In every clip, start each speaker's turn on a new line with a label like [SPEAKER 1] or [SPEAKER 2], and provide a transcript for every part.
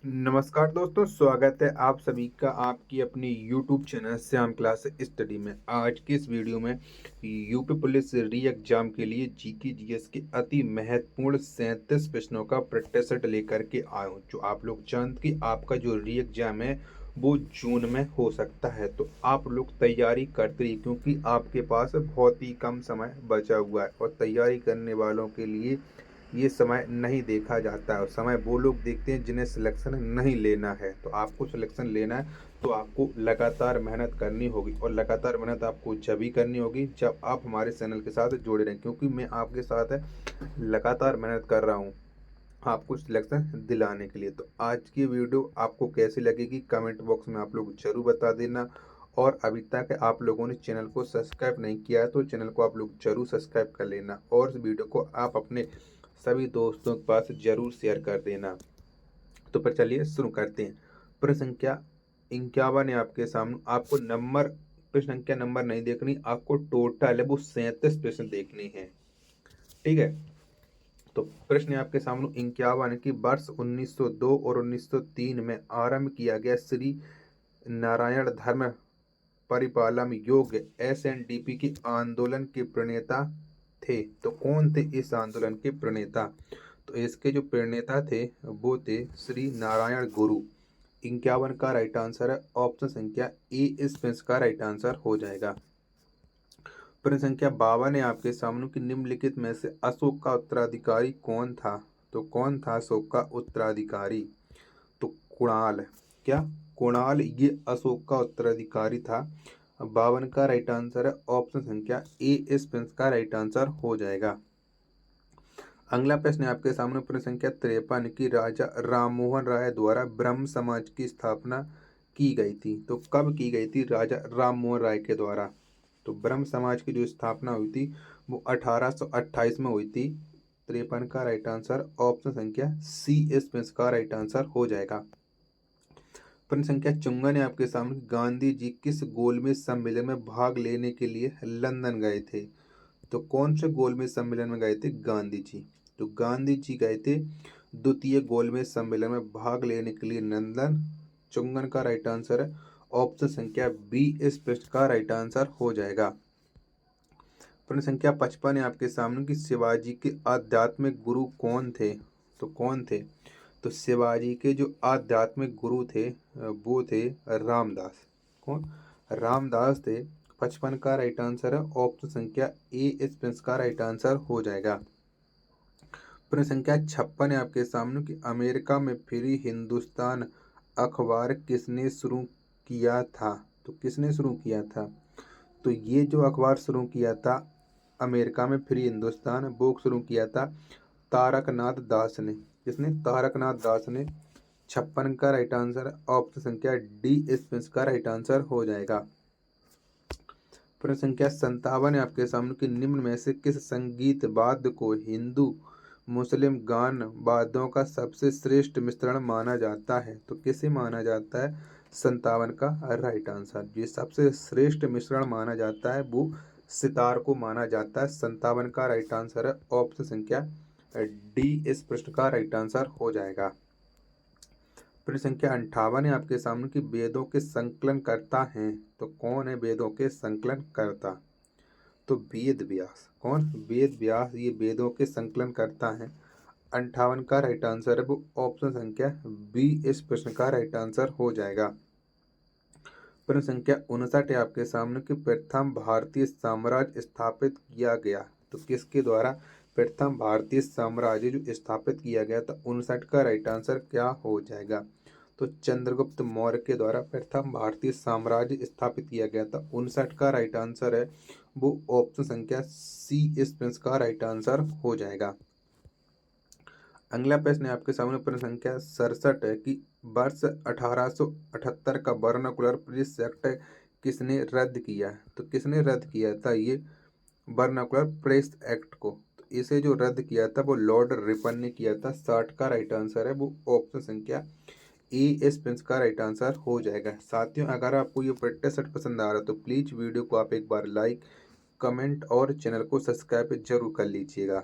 [SPEAKER 1] नमस्कार दोस्तों, स्वागत है आप सभी का आपकी अपनी YouTube channel Shyam class study में। आज की इस वीडियो में यूपी पुलिस री एग्जाम के लिए जीके जीएस के अति महत्वपूर्ण 37 प्रश्नों का प्रैक्टिस सेट लेकर के आया हूँ। जो आप लोग जानते कि आपका जो री एग्जाम है वो जून में हो सकता है, तो आप लोग तैयारी करते रहिए क्योंकि आपके पास बहुत ही कम समय बचा हुआ है और तैयारी करने वालों के लिए ये समय नहीं देखा जाता है और समय वो लोग देखते हैं जिन्हें सिलेक्शन नहीं लेना है। तो आपको सिलेक्शन लेना है तो आपको लगातार मेहनत करनी होगी और लगातार मेहनत आपको जब ही करनी होगी जब आप हमारे चैनल के साथ जुड़े रहें, क्योंकि मैं आपके साथ लगातार मेहनत कर रहा हूँ आपको सिलेक्शन दिलाने के लिए। तो आज की वीडियो आपको कैसी लगेगी कमेंट बॉक्स में आप लोग जरूर बता देना। और अभी तक आप लोगों ने चैनल को सब्सक्राइब नहीं किया है तो चैनल को आप लोग जरूर सब्सक्राइब कर लेना और इस वीडियो को आप अपने सभी दोस्तों के पास जरूर शेयर कर देना। तो पर चलिए शुरू करते हैं। प्रश्न संख्या 51 है आपके सामने। आपको नंबर प्रश्न संख्या नंबर नहीं देखनी, आपको टोटल है वो 37 प्रश्न देखने हैं। ठीक है, तो प्रश्न है आपके सामने 51 की वर्ष 1902 और 1903 में आरंभ किया गया श्री नारायण धर्म परिपालम योग SNDP के आंदोलन के प्रणेता थे। तो कौन थे इस आंदोलन के प्रणेता? तो इसके जो प्रणेता थे वो थे श्री नारायण गुरु। 51 का राइट आंसर है ऑप्शन संख्या ए इस प्रश्न का राइट आंसर हो जाएगा। प्रश्न संख्या 52 है आपके सामने कि निम्नलिखित में से अशोक का उत्तराधिकारी कौन था? तो कौन था अशोक का उत्तराधिकारी? तो कुणाल। क्या कुणाल ये अशोक का उत्तराधिकारी था? 52 का राइट आंसर है ऑप्शन संख्या ए इस प्रश्न का राइट आंसर हो जाएगा। अगला प्रश्न है आपके सामने प्रश्न संख्या 53 की राजा राममोहन राय द्वारा ब्रह्म समाज की स्थापना की गई थी। तो कब की गई थी राजा राममोहन राय के द्वारा? तो ब्रह्म समाज की जो स्थापना हुई थी वो 1828 में हुई थी। 53 का राइट आंसर ऑप्शन संख्या सी इस प्रश्न का राइट आंसर हो जाएगा। प्रश्न संख्या 54 है आपके सामने। गांधी जी किस गोलमेज सम्मेलन में भाग लेने के लिए लंदन गए थे? तो कौन से गोलमेज सम्मेलन में गए थे गांधी जी? तो गांधी जी गए थे द्वितीय गोलमेज सम्मेलन में भाग लेने के लिए लंदन। 54 का राइट आंसर है ऑप्शन संख्या बी इस प्रश्न का राइट आंसर हो जाएगा। प्रश्न संख्या 55 है आपके सामने कि शिवाजी के आध्यात्मिक गुरु कौन थे? तो कौन थे? तो शिवाजी के जो आध्यात्मिक गुरु थे वो थे रामदास। कौन? रामदास थे। 55 का राइट आंसर है ऑप्शन संख्या ए इस प्रश्न का राइट आंसर हो जाएगा। प्रश्न संख्या 56 है आपके सामने कि अमेरिका में फ्री हिंदुस्तान अखबार किसने शुरू किया था? तो किसने शुरू किया था? तो ये जो अखबार शुरू किया था अमेरिका में फ्री हिंदुस्तान, वो शुरू किया था तारकनाथ दास ने। किसने? तारकनाथ दास ने। 56 का राइट आंसर ऑप्शन संख्या डी इस प्रश्न का राइट आंसर हो जाएगा। प्रश्न संख्या 57 है आपके सामने कि निम्न में से किस संगीत वाद्य को हिंदू मुस्लिम गान वाद्यों का सबसे श्रेष्ठ मिश्रण माना जाता है? तो किसे माना जाता है? 57 का राइट आंसर ये सबसे श्रेष्ठ मिश्रण माना जाता है वो सितार को माना जाता है। 57 का राइट आंसर है ऑप्शन संख्या डी इस प्रश्न का राइट आंसर हो जाएगा। प्रश्न संख्या 58 है आपके सामने कि वेदों के संकलन करता है। तो कौन है वेदों के संकलन करता? तो वेद व्यास। कौन? वेद व्यास ये वेदों के संकलन करता है। 58 का राइट आंसर है वो ऑप्शन संख्या बी इस प्रश्न का राइट आंसर हो जाएगा। प्रश्न संख्या 59 है आपके सामने कि प्रथम भारतीय साम्राज्य स्थापित किया गया। तो किसके द्वारा प्रथम भारतीय साम्राज्य जो स्थापित किया गया था? 59 का राइट आंसर क्या हो जाएगा? तो चंद्रगुप्त मौर्य के द्वारा प्रथम भारतीय साम्राज्य स्थापित किया गया था। 59 का राइट आंसर है वो ऑप्शन संख्या सी इस प्रश्न का राइट आंसर हो जाएगा। अगला प्रश्न है आपके सामने प्रश्न संख्या 67 है कि वर्ष 1878 का वर्नाकुलर प्रेस एक्ट किसने रद्द किया? तो किसने रद्द किया था ये वर्नाकुलर प्रेस एक्ट को? तो इसे जो रद्द किया था वो लॉर्ड रिपन ने किया था। 60 का राइट आंसर है वो ऑप्शन संख्या ए इस प्रश्न का राइट आंसर हो जाएगा। साथियों, अगर आपको ये प्रैक्टिस सेट पसंद आ रहा है तो प्लीज वीडियो को आप एक बार लाइक कमेंट और चैनल को सब्सक्राइब जरूर कर लीजिएगा।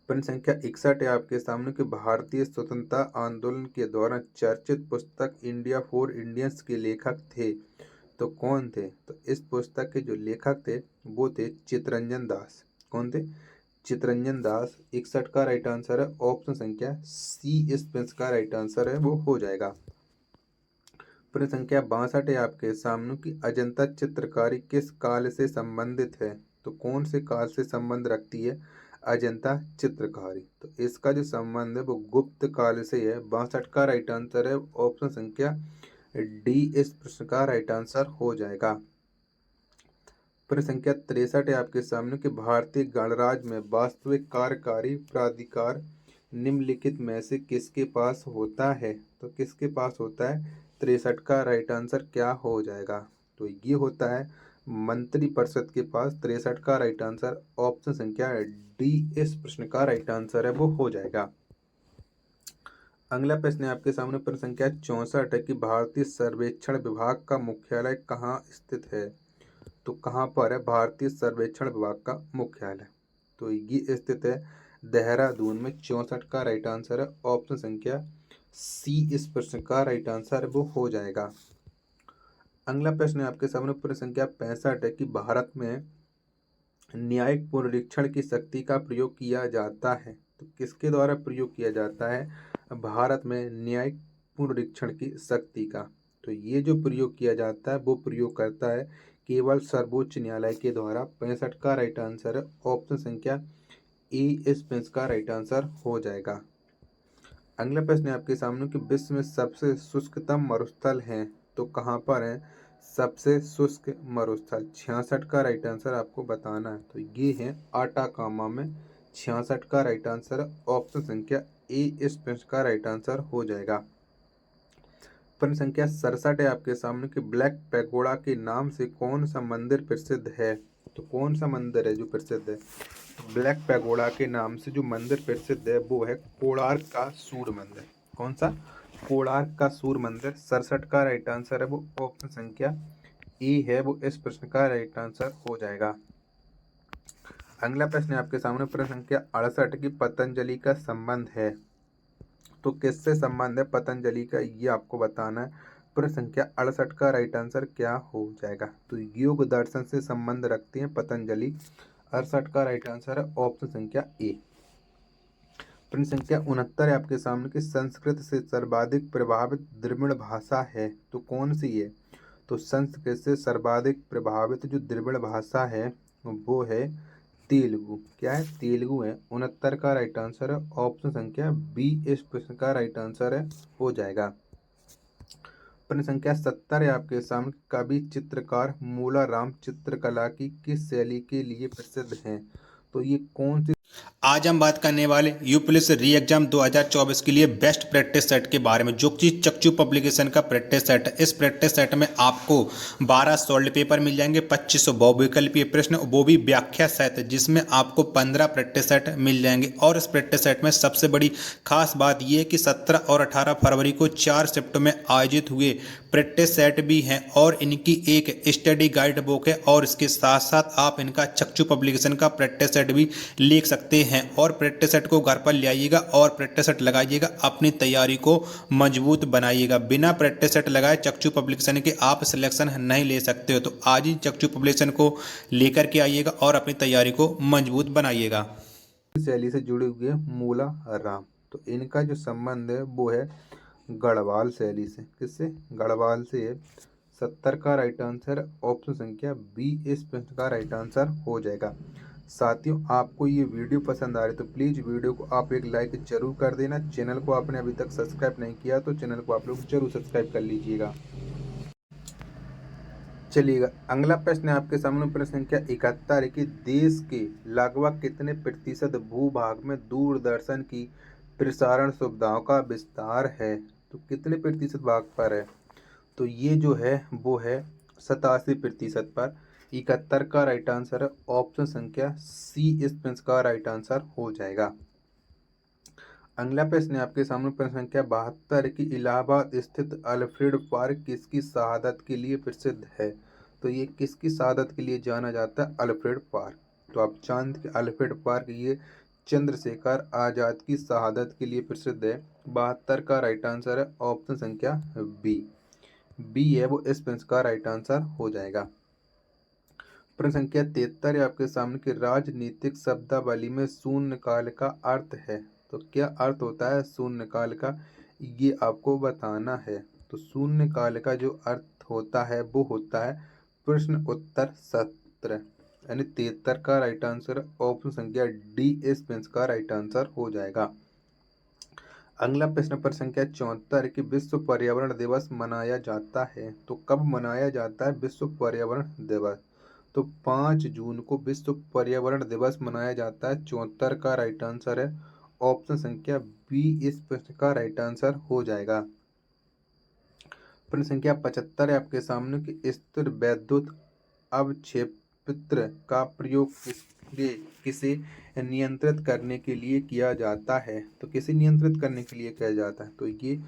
[SPEAKER 1] प्रश्न संख्या 61 है आपके सामने कि भारतीय स्वतंत्रता आंदोलन के दौरान चर्चित पुस्तक इंडिया फॉर इंडियंस के लेखक थे, तो कौन थे? तो इस पुस्तक के जो लेखक थे वो थे चित्तरंजन दास। कौन थे? चित्तरंजन दास। 61 का राइट आंसर है ऑप्शन संख्या सी। इस प्रश्न का राइट आंसर है वो हो जाएगा। प्रश्न संख्या 62 है आपके सामने कि अजंता चित्रकारी किस काल से संबंधित है, तो कौन से काल से संबंध रखती है अजंता चित्रकारी? तो इसका जो संबंध है वो गुप्त काल से है। 62 का राइट आंसर है ऑप्शन संख्या डी। इस प्रश्न का राइट आंसर हो जाएगा। प्रश्न संख्या 63 है आपके सामने कि भारतीय गणराज्य में वास्तविक कार्यकारी प्राधिकार निम्नलिखित में से किसके पास होता है? तो किसके पास होता है? 63 का राइट आंसर क्या हो जाएगा? तो ये होता है मंत्री परिषद के पास। 63 का राइट आंसर ऑप्शन संख्या डी। इस प्रश्न का राइट आंसर है वो हो जाएगा। अगला प्रश्न है आपके सामने प्रश्न संख्या 64 है कि भारतीय सर्वेक्षण विभाग का मुख्यालय कहाँ स्थित है? तो कहाँ पर है भारतीय सर्वेक्षण विभाग का मुख्यालय? तो ये स्थित है देहरादून में। 64 का राइट आंसर है ऑप्शन संख्या सी। इस प्रश्न का राइट आंसर वो हो जाएगा। अगला प्रश्न है आपके सामने प्रश्न संख्या 65 है कि भारत में न्यायिक पुनरीक्षण की शक्ति का प्रयोग किया जाता है, तो किसके द्वारा प्रयोग किया जाता है भारत में न्यायिक पुनरीक्षण की शक्ति का? तो ये जो प्रयोग किया जाता है वो प्रयोग करता है केवल सर्वोच्च न्यायालय के द्वारा। 65 का राइट आंसर है ऑप्शन संख्या ए। इस प्रश्न का राइट आंसर हो जाएगा। अगला प्रश्न है आपके सामने कि विश्व में सबसे शुष्कतम मरुस्थल है, तो कहाँ पर है सबसे शुष्क मरुस्थल? 66 का राइट आंसर आपको बताना है। तो ये है आटाकामा में। 66 का राइट आंसर है ऑप्शन संख्या ए। इस प्रश्न का राइट आंसर हो जाएगा। प्रश्न संख्या 67 है आपके सामने कि ब्लैक पैगोडा के नाम से कौन सा मंदिर प्रसिद्ध है? तो कौन सा मंदिर है जो प्रसिद्ध है? तो ब्लैक पैगोडा के नाम से जो मंदिर प्रसिद्ध है वो है कोणार्क का सूर्य मंदिर। कौन सा? कोणार्क का सूर्य मंदिर। 67 का राइट आंसर है वो ऑप्शन संख्या ए है वो इस प्रश्न का राइट आंसर हो जाएगा। अगला प्रश्न है आपके सामने प्रश्न संख्या 68 की पतंजलि का संबंध है, तो किससे संबंध है पतंजलि का ये आपको बताना है। प्रश्न संख्या 68 का राइट आंसर क्या हो जाएगा? तो योग दर्शन से संबंध रखती है पतंजलि। 68 का राइट आंसर है ऑप्शन संख्या ए। प्रश्न संख्या 69 है आपके सामने कि संस्कृत से सर्वाधिक प्रभावित द्रविड़ भाषा है, तो कौन सी है? तो संस्कृत से सर्वाधिक प्रभावित जो द्रविड़ भाषा है वो है तेलुगु। क्या है? तेलुगु है। 69 का राइट आंसर है ऑप्शन संख्या बी। इस प्रश्न का राइट आंसर है हो जाएगा। प्रश्न संख्या 70 है आपके सामने कवि चित्रकार मूलाराम चित्रकला की किस शैली के लिए प्रसिद्ध हैं? तो ये कौन सी? आज हम बात करने वाले यूपीएससी री एग्जाम 2024 के लिए बेस्ट प्रैक्टिस सेट के बारे में, जो कि चक्षु पब्लिकेशन का प्रैक्टिस सेट है। इस प्रैक्टिस सेट में आपको 12 सॉल्व पेपर मिल जाएंगे, 2500 बहुविकल्पीय प्रश्न, वो भी व्याख्या सहित, जिसमें आपको 15 प्रैक्टिस सेट मिल जाएंगे। और इस प्रैक्टिस सेट में सबसे बड़ी खास बात यह है कि 17 और 18 फरवरी को 4 शिफ्ट में आयोजित हुए प्रैक्टिस सेट भी हैं और इनकी एक स्टडी गाइड बुक है, और इसके साथ साथ आप इनका चक्षु पब्लिकेशन का प्रैक्टिस सेट भी लिख सकते हैं। और प्रैक्टिस सेट को घर पर ले आइएगा और प्रैक्टिस सेट लगाइएगा, अपनी तैयारी को मजबूत बनाइएगा। बिना प्रैक्टिस सेट लगाए चक्षु पब्लिकेशन के आप सिलेक्शन नहीं ले सकते हो। तो आज ही चक्षु पब्लिकेशन को लेकर के आइएगा और अपनी तैयारी को मजबूत बनाइएगा। शैली से जुड़े हुए मूला राम, तो इनका जो संबंध है वो है गढ़वाल शैली से। किससे? गढ़वाल से है। 70 का राइट आंसर ऑप्शन संख्या बी। इस प्रश्न का राइट आंसर हो जाएगा। साथियों, आपको ये वीडियो पसंद आ रही है तो प्लीज़ वीडियो को आप एक लाइक जरूर कर देना। चैनल को आपने अभी तक सब्सक्राइब नहीं किया तो चैनल को आप लोग जरूर सब्सक्राइब कर लीजिएगा। चलिएगा, अगला प्रश्न है आपके सामने प्रश्न संख्या 71 कि देश के लगभग कितने प्रतिशत भूभाग में दूरदर्शन की प्रसारण सुविधाओं का विस्तार है? तो कितने प्रतिशत भाग पर है? तो ये जो है वो है 87% पर। 71 का राइट आंसर है ऑप्शन संख्या सी। इस प्रश्न का राइट आंसर हो जाएगा। अगला प्रश्न है आपके सामने प्रश्न संख्या 72 की इलाहाबाद स्थित अल्फ्रेड पार्क किसकी शहादत के लिए प्रसिद्ध है? तो ये किसकी शहादत के लिए जाना जाता है? Alfred park. तो आप जानते हैं अल्फ्रेड पार्क ये चंद्रशेखर आजाद की शहादत के लिए प्रसिद्ध है? 72 का राइट आंसर है ऑप्शन संख्या बी। बी है वो इस प्रश्न का राइट आंसर हो जाएगा। प्रश्न संख्या 73 है आपके सामने कि राजनीतिक शब्दावली में शून्यकाल का अर्थ है। तो क्या अर्थ होता है शून्यकाल का, ये आपको बताना है। तो शून्यकाल का जो अर्थ होता है वो होता है प्रश्न उत्तर सत्र, यानी 73 का राइट आंसर ऑप्शन संख्या डी इस प्रश्न का राइट आंसर हो जाएगा। अगला प्रश्न पर संख्या 74 कि विश्व पर्यावरण दिवस मनाया जाता है। तो कब मनाया जाता है विश्व पर्यावरण दिवस? तो 5 जून को विश्व पर्यावरण दिवस मनाया जाता है। 74 का राइट आंसर है ऑप्शन संख्या बी इस प्रश्न का राइट आंसर हो जाएगा। प्रश्न संख्या 75 है आपके सामने कि स्थिर वैद्युत अवक्षेपित्र का प्रयोग किसे नियंत्रित करने के लिए किया जाता है? तो किसे नियंत्रित करने के लिए किया जाता है? तो ये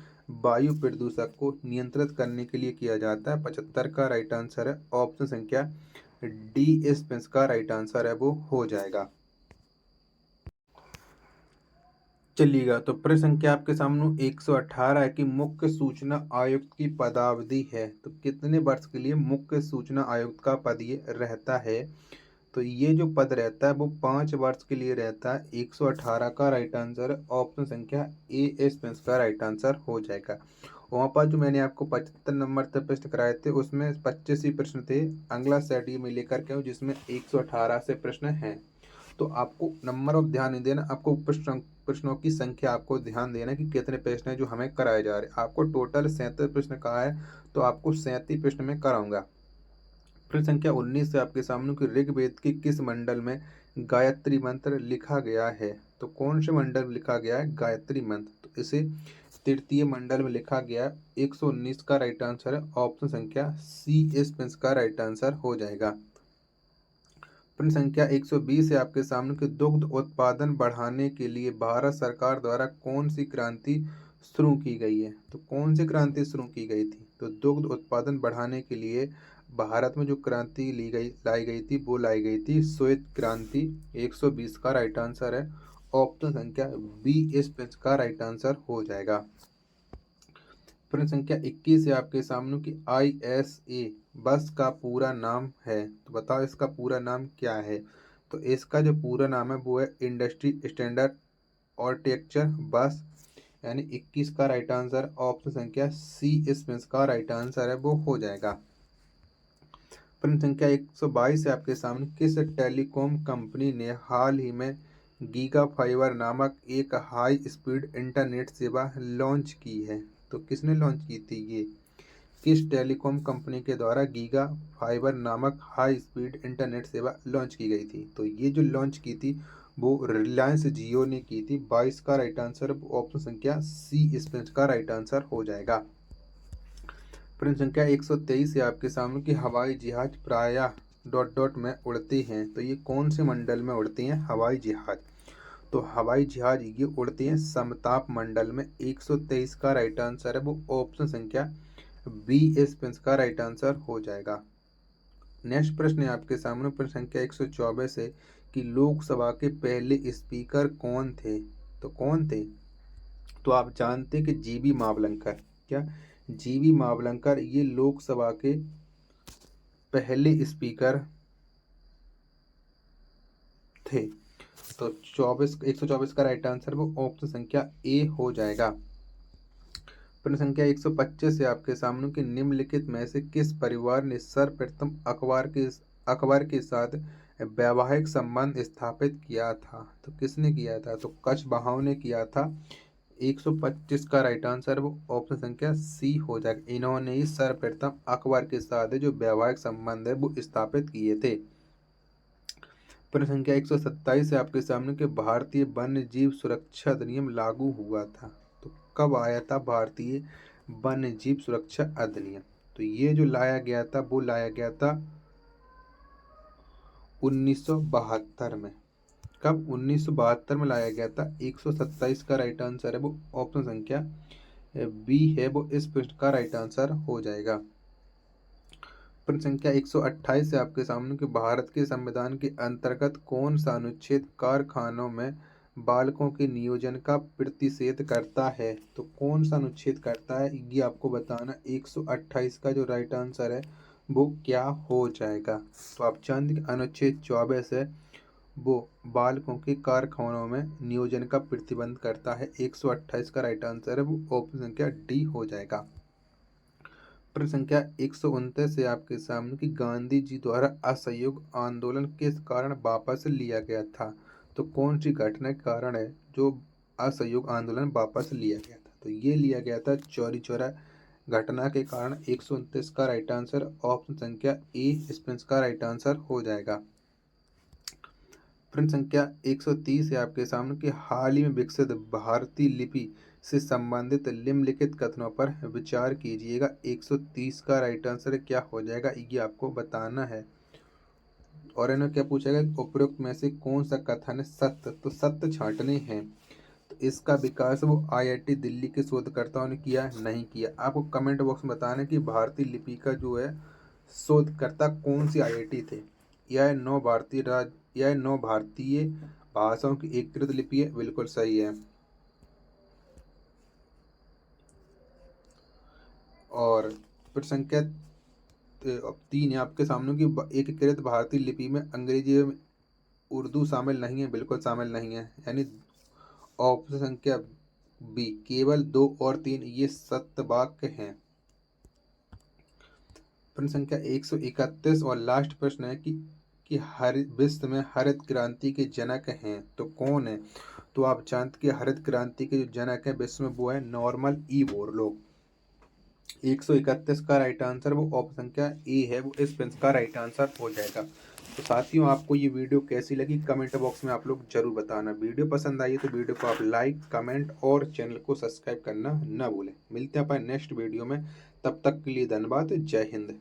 [SPEAKER 1] वायु प्रदूषक को नियंत्रित करने के लिए किया जाता है। 75 का राइट आंसर है ऑप्शन संख्या डी इस प्रश्न का राइट आंसर है वो हो जाएगा। चलिएगा, तो प्रश्न संख्या आपके सामने 118 है कि मुख्य सूचना आयुक्त की पदावधि है। तो कितने वर्ष के लिए मुख्य सूचना आयुक्त का पद ये रहता है? तो ये जो पद रहता है वो 5 वर्ष के लिए रहता है। 118 का राइट आंसर है ऑप्शन संख्या ए इस प्रश्न का राइट आंसर हो जाएगा। वहाँ पर जो मैंने आपको 75 नंबर तक प्रश्न कराए थे उसमें 25 ही प्रश्न थे। अगला सेट ये मैं लेकर के हूँ जिसमें 118 से प्रश्न हैं। तो आपको नंबर ऑफ ध्यान नहीं देना, आपको प्रश्नों की संख्या आपको ध्यान देना कि कितने प्रश्न हैं जो हमें कराए जा रहे हैं। आपको टोटल 37 प्रश्न कहा है तो आपको 37 प्रश्न में कराऊंगा। प्रश्न संख्या 19 से आपके सामने कि ऋग्वेद के किस मंडल में गायत्री मंत्र लिखा गया है? तो कौन से मंडल में लिखा गया है गायत्री मंत्र? तो इसे तृतीय मंडल में लिखा गया है। 119 का राइट आंसर है ऑप्शन संख्या सी इस प्रश्न का राइट आंसर हो जाएगा। प्रश्न संख्या 120 है आपके सामने कि दुग्ध उत्पादन बढ़ाने के लिए भारत सरकार द्वारा कौन सी क्रांति शुरू की गई है? तो कौन सी क्रांति शुरू की गई थी? तो दुग्ध उत्पादन बढ़ाने के लिए भारत में जो क्रांति लाई गई थी वो लाई गई थी श्वेत क्रांति। 120 का राइट आंसर है ऑप्शन संख्या बी इस प्रश्न का राइट आंसर हो जाएगा। प्रश्न संख्या 21 है आपके सामने कि ISA बस का पूरा नाम है। तो बताओ इसका पूरा नाम क्या है? तो इसका जो पूरा नाम है वो है इंडस्ट्री स्टैंडर्ड आर्किटेक्चर बस, यानी 21 का राइट आंसर ऑप्शन संख्या सी इस प्रश्न का राइट आंसर है वो हो जाएगा। प्रश्न संख्या 122 है आपके सामने किस टेलीकॉम कंपनी ने हाल ही में गीगा फाइबर नामक एक हाई स्पीड इंटरनेट सेवा लॉन्च की है? तो किसने लॉन्च की थी ये? किस टेलीकॉम कंपनी के द्वारा गीगा फाइबर नामक हाई स्पीड इंटरनेट सेवा लॉन्च की गई थी? तो ये जो लॉन्च की थी वो रिलायंस जियो ने की थी। 22 का राइट आंसर ऑप्शन संख्या सी इस प्रश्न का राइट आंसर हो जाएगा। प्रश्न संख्या 123 है आपके सामने कि हवाई जहाज प्रायः डॉट डॉट में उड़ते हैं। तो ये कौन से मंडल में उड़ते हैं हवाई जहाज? तो हवाई जहाज ये उड़ते हैं समताप मंडल में। 123 का राइट आंसर है वो ऑप्शन संख्या बी इस प्रश्न का राइट आंसर हो जाएगा। नेक्स्ट प्रश्न है आपके सामने प्रश्न संख्या 124 है कि लोकसभा के पहले स्पीकर कौन थे? तो कौन थे? तो आप जानते हैं कि जीबी मावलंकर। क्या जीबी मावलंकर ये लोकसभा के पहले स्पीकर थे। तो 124 का राइट आंसर वो ऑप्शन संख्या ए हो जाएगा। प्रश्न संख्या 125 से आपके सामने कि निम्नलिखित में से किस परिवार ने सर्वप्रथम अकबर के साथ वैवाहिक संबंध स्थापित किया था? तो किसने किया था? तो कछवाहों ने किया था। 125 का राइट आंसर वो ऑप्शन संख्या सी हो जाएगा। इन्होंने ही सर्वप्रथम अकबर के साथ जो वैवाहिक संबंध है वो स्थापित किए थे। प्रश्न संख्या 127 है आपके सामने कि भारतीय वन्य जीव सुरक्षा अधिनियम लागू हुआ था। तो कब आया था भारतीय वन्य जीव सुरक्षा अधिनियम? तो ये जो लाया गया था वो लाया गया था 1972 में। कब? 1972 में लाया गया था। 127 का राइट आंसर है वो ऑप्शन संख्या बी है वो इस प्रश्न का राइट आंसर हो जाएगा। प्रश्न संख्या 128 है आपके सामने कि भारत के संविधान के अंतर्गत कौन सा अनुच्छेद कारखानों में बालकों के नियोजन का प्रतिषेध करता है। तो कौन सा अनुच्छेद करता है ये आपको बताना। 128 का जो राइट आंसर है वो क्या हो जाएगा। तो आप जानते हैं कि अनुच्छेद 24 है वो बालकों के कारखानों में नियोजन का प्रतिबंध करता है। 128 का राइट आंसर है वो ऑप्शन संख्या डी हो जाएगा। प्रश्न संख्या 129 है आपके सामने कि गांधी जी द्वारा असहयोग आंदोलन किस कारण वापस लिया गया था। तो कौन सी घटना के कारण है जो असहयोग आंदोलन वापस लिया गया था। तो ये लिया गया था चौरी चौरा घटना के कारण। 129 का राइट आंसर ऑप्शन संख्या ए इसका राइट आंसर हो जाएगा। प्रश्न संख्या 130 है आपके सामने कि हाल ही में विकसित भारतीय लिपि से संबंधित निम्नलिखित कथनों पर विचार कीजिएगा। 130 का राइट आंसर क्या हो जाएगा ये आपको बताना है। और इन्हें क्या पूछेगा, उपरोक्त में से कौन सा कथन सत्य। तो सत्य छांटने हैं। तो इसका विकास वो आईआईटी दिल्ली के शोधकर्ताओं ने किया नहीं किया। आपको कमेंट बॉक्स में बताना कि भारतीय लिपि का जो है शोधकर्ता कौन सी आईआईटी थे। यह 9 भारतीय भाषाओं की एकीकृत लिपि है, बिल्कुल सही है। और प्रश्न संख्या 3 है आपके सामने की एकीकृत भारतीय लिपि में अंग्रेजी में उर्दू शामिल नहीं है, बिल्कुल शामिल नहीं है। यानी ऑप्शन संख्या बी केवल 2 और 3 ये सत्य वाक्य हैं। प्रश्न संख्या 131 और लास्ट प्रश्न है कि विश्व में हरित क्रांति के जनक हैं तो कौन है। तो आप जानते कि हरित क्रांति के जो जनक है विश्व में वो है नॉर्मन ई बोरलॉग। 131 का राइट आंसर वो ऑप्शन संख्या ए है वो इस प्रश्न का राइट आंसर हो जाएगा। तो साथियों आपको ये वीडियो कैसी लगी कमेंट बॉक्स में आप लोग जरूर बताना। वीडियो पसंद आई तो वीडियो को आप लाइक कमेंट और चैनल को सब्सक्राइब करना ना भूलें। मिलते हैं अपन नेक्स्ट वीडियो में, तब तक के लिए धन्यवाद। जय हिंद।